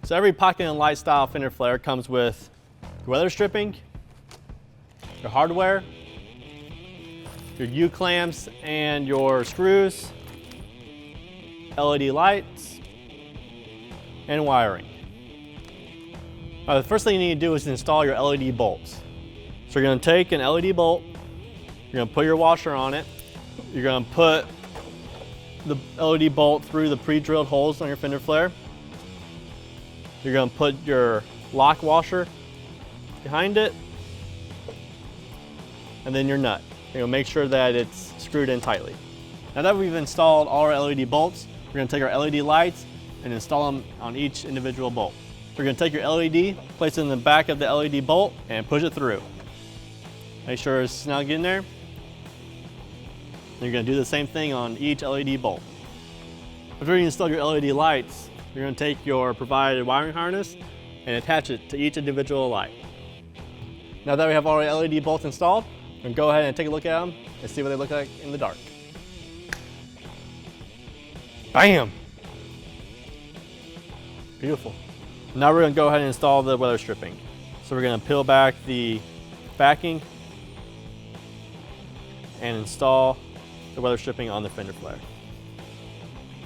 So every pocket and light style fender flare comes with your weather stripping, your hardware, your U-clamps and your screws, LED lights, and wiring. The first thing you need to do is install your LED bolts. So you're going to take an LED bolt, you're going to put your washer on it, you're going to put the LED bolt through the pre-drilled holes on your fender flare. You're going to put your lock washer behind it, and then your nut. You're going to make sure that it's screwed in tightly. Now that we've installed all our LED bolts, we're going to take our LED lights and install them on each individual bolt. We're going to take your LED, place it in the back of the LED bolt, and push it through. Make sure it's snug in there. And you're going to do the same thing on each LED bolt. After you install your LED lights, you're going to take your provided wiring harness and attach it to each individual light. Now that we have all our LED bolts installed, we're going to go ahead and take a look at them and see what they look like in the dark. Bam! Beautiful. Now we're going to go ahead and install the weather stripping. So we're going to peel back the backing and install the weather stripping on the fender flare.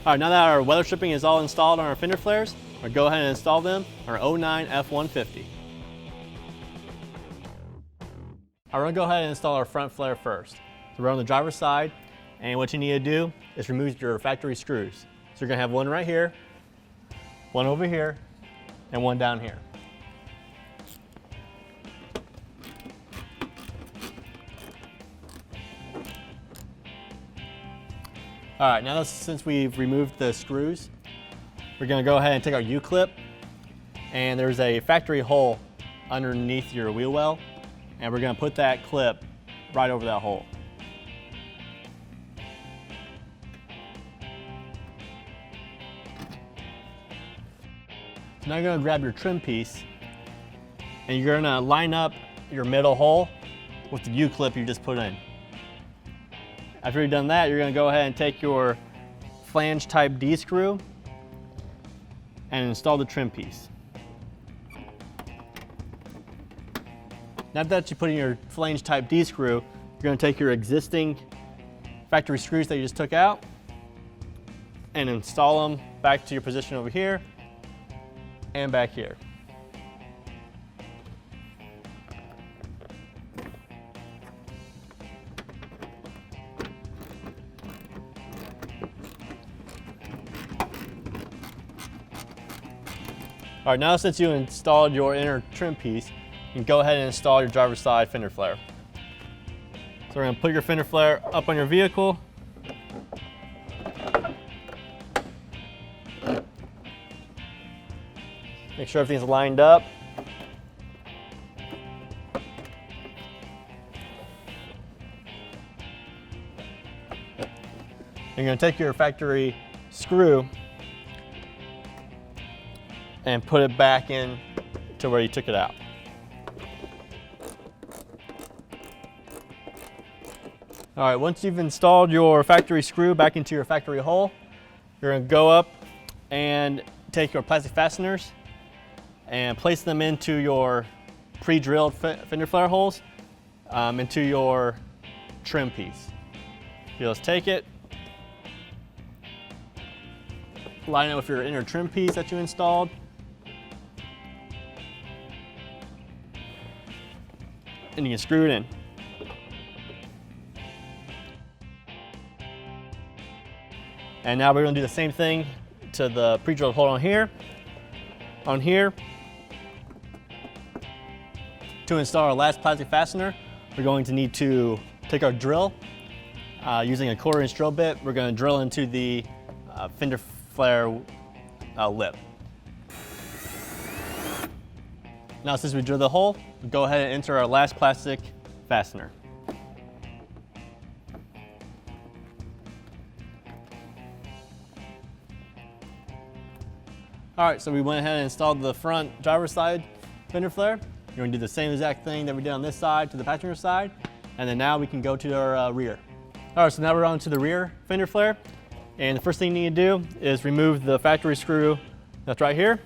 All right, now that our weather stripping is all installed on our fender flares, we're going to go ahead and install them on our 09 F150. We're going to go ahead and install our front flare first. So we're on the driver's side, and what you need to do is remove your factory screws. So you're going to have one right here, one over here, and one down here. All right, now since we've removed the screws, we're going to go ahead and take our U-clip, and there's a factory hole underneath your wheel well, and we're going to put that clip right over that hole. So now you're going to grab your trim piece, and you're going to line up your middle hole with the U-clip you just put in. After you've done that, you're going to go ahead and take your flange type D screw and install the trim piece. Now that you put in your flange type D screw, you're going to take your existing factory screws that you just took out and install them back to your position over here and back here. All right, now since you installed your inner trim piece, you can go ahead and install your driver's side fender flare. So we're going to put your fender flare up on your vehicle. Make sure everything's lined up. You're going to take your factory screw and put it back in to where you took it out. All right, once you've installed your factory screw back into your factory hole, you're going to go up and take your plastic fasteners and place them into your pre-drilled fender flare holes into your trim piece. You just take it, line it with your inner trim piece that you installed, and you can screw it in. And now we're going to do the same thing to the pre-drilled hole on here. On here, to install our last plastic fastener, we're going to need to take our drill. Using a 1/4-inch drill bit, we're going to drill into the fender flare lip. Now since we drilled the hole, we'll go ahead and enter our last plastic fastener. All right, so we went ahead and installed the front driver's side fender flare. You're going to do the same exact thing that we did on this side to the passenger side, and then now we can go to our rear. All right, so now we're on to the rear fender flare, and the first thing you need to do is remove the factory screw that's right here.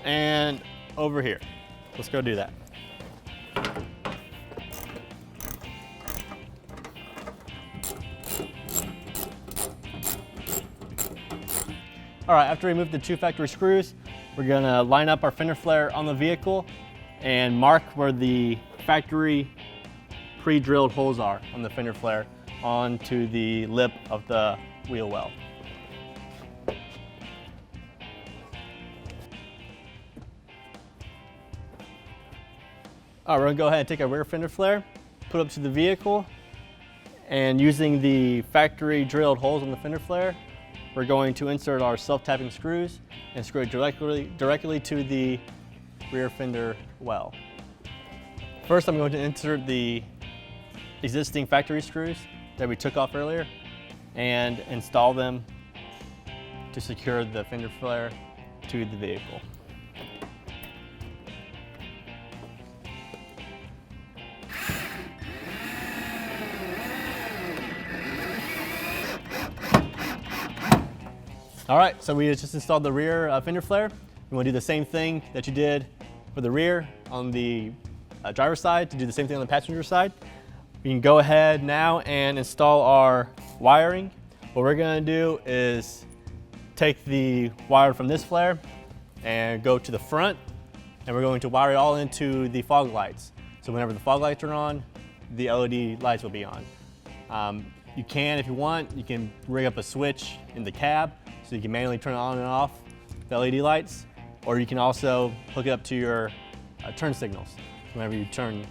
and over here. Let's go do that. All right, after we remove the 2 factory screws, we're gonna line up our fender flare on the vehicle and mark where the factory pre-drilled holes are on the fender flare onto the lip of the wheel well. All right, we're gonna go ahead and take our rear fender flare, put it up to the vehicle, and using the factory drilled holes on the fender flare, we're going to insert our self-tapping screws and screw it directly to the rear fender well. First, I'm going to insert the existing factory screws that we took off earlier and install them to secure the fender flare to the vehicle. All right, so we just installed the rear fender flare. We want to do the same thing that you did for the rear on the driver's side to do the same thing on the passenger side. We can go ahead now and install our wiring. What we're gonna do is take the wire from this flare and go to the front, and we're going to wire it all into the fog lights. So whenever the fog lights are on, the LED lights will be on. You can, if you want, you can rig up a switch in the cab so you can manually turn on and off the LED lights, or you can also hook it up to your turn signals. Whenever you turn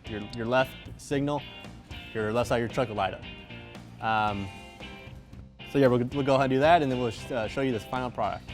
your left signal, your left side of your truck will light up. So yeah, we'll go ahead and do that, and then we'll show you this final product.